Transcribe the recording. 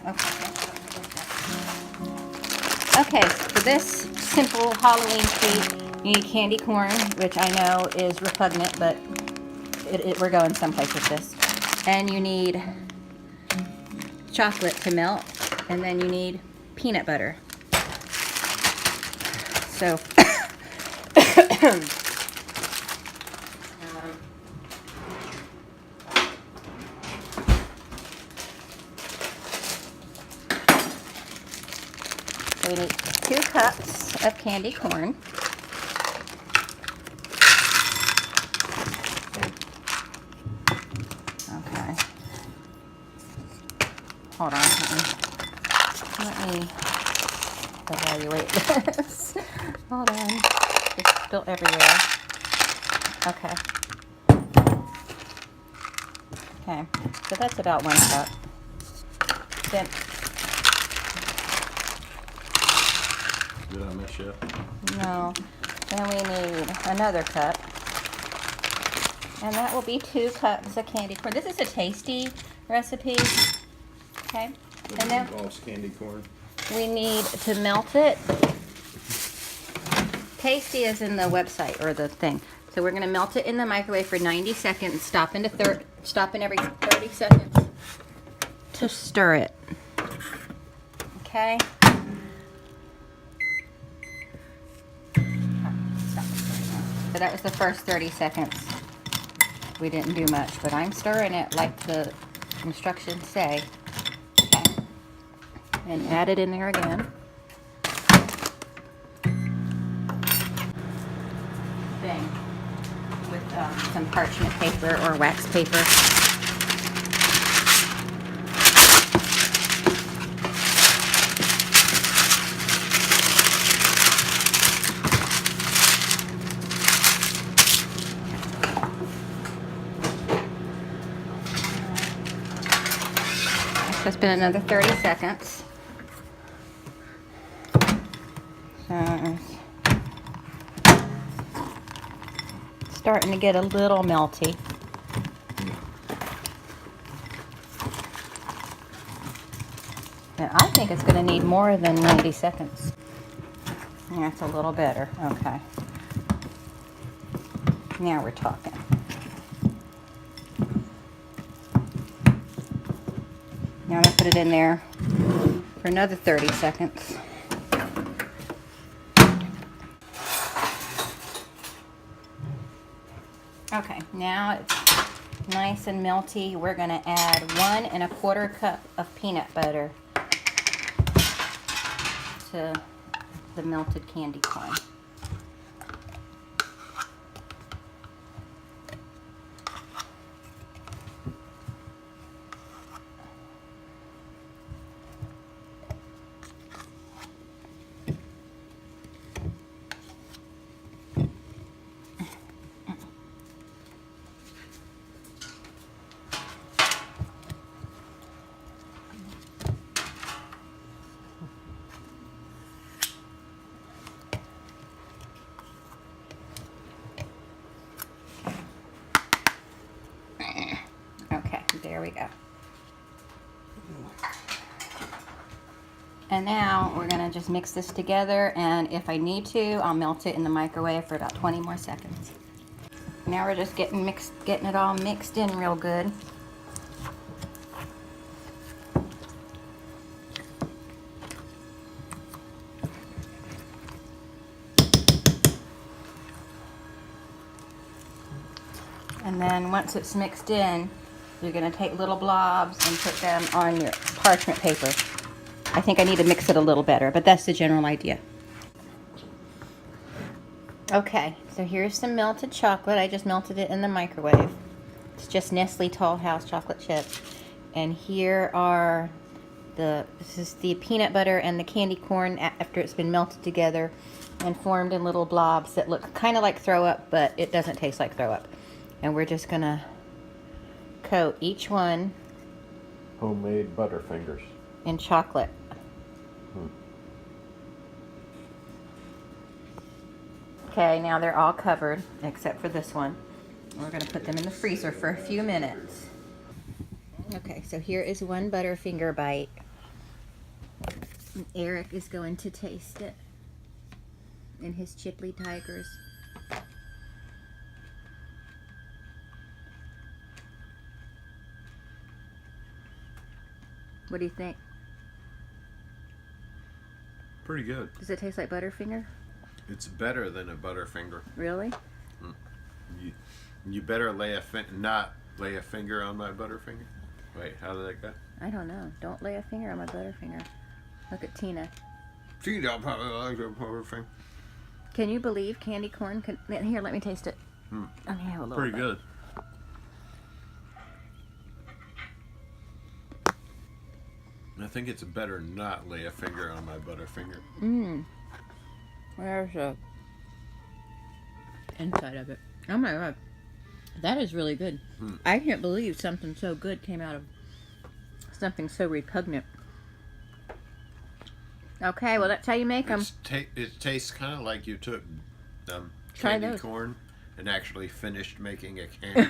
Okay. Okay, for this simple Halloween treat, you need candy corn, which I know is repugnant, but we're going someplace with this. And you need chocolate to melt, and then you need peanut butter. So, so we need 2 cups of candy corn. Okay. Hold on. Let me evaluate this. Hold on. It's still everywhere. Okay. Okay. So that's about 1 cup. Then, did I mess you up? no. Then we need another cup. And that will be 2 cups of candy corn. This is a tasty recipe. Okay. And then involves candy corn. we need to melt it. Tasty is in the website or the thing. So we're going to melt it in the microwave for 90 seconds. Stop in every 30 seconds to stir it. Okay. So that was the first 30 seconds. We didn't do much, but I'm stirring it like the instructions say. Okay. And add it in there again. Thing with some parchment paper or wax paper. So it's been another 30 seconds. So it's starting to get a little melty. And I think it's going to need more than 90 seconds. That's a little better. Okay. Now we're talking. Now I'm going to put it in there for another 30 seconds. Okay, now it's nice and melty. We're going to add 1 1/4 cup of peanut butter to the melted candy corn. There we go. And now we're going to just mix this together, and if I need to, I'll melt it in the microwave for about 20 more seconds. Now we're just getting it all mixed in real good. And then once it's mixed in, you're going to take little blobs and put them on your parchment paper. I think I need to mix it a little better, but that's the general idea. Okay, so here's some melted chocolate. I just melted it in the microwave. It's just Nestle Tall House chocolate chips. And here are this is the peanut butter and the candy corn after it's been melted together and formed in little blobs that look kind of like throw up, but it doesn't taste like throw up. And we're just gonna coat each one Homemade Butterfingers in chocolate. Okay, now they're all covered except for this one. We're going to put them in the freezer for a few minutes. Okay, so here is one Butterfinger bite. And Eric is going to taste it in his Chipley Tigers. What do you think? Pretty good. Does it taste like Butterfinger? It's better than a Butterfinger. Really? You better not lay a finger on my Butterfinger. Wait, how did that go? I don't know. Don't lay a finger on my Butterfinger. Look at Tina. She don't probably like a Butterfinger. Can you believe candy corn can... Here, let me taste it. Let me have a little Pretty bit. good. I think it's better not lay a finger on my Butterfinger. Where's the inside of it? Oh my god. That is really good. I can't believe something so good came out of something so repugnant. Okay, well that's how you make them. It tastes kind of like you took Try candy those. corn and actually finished making a candy.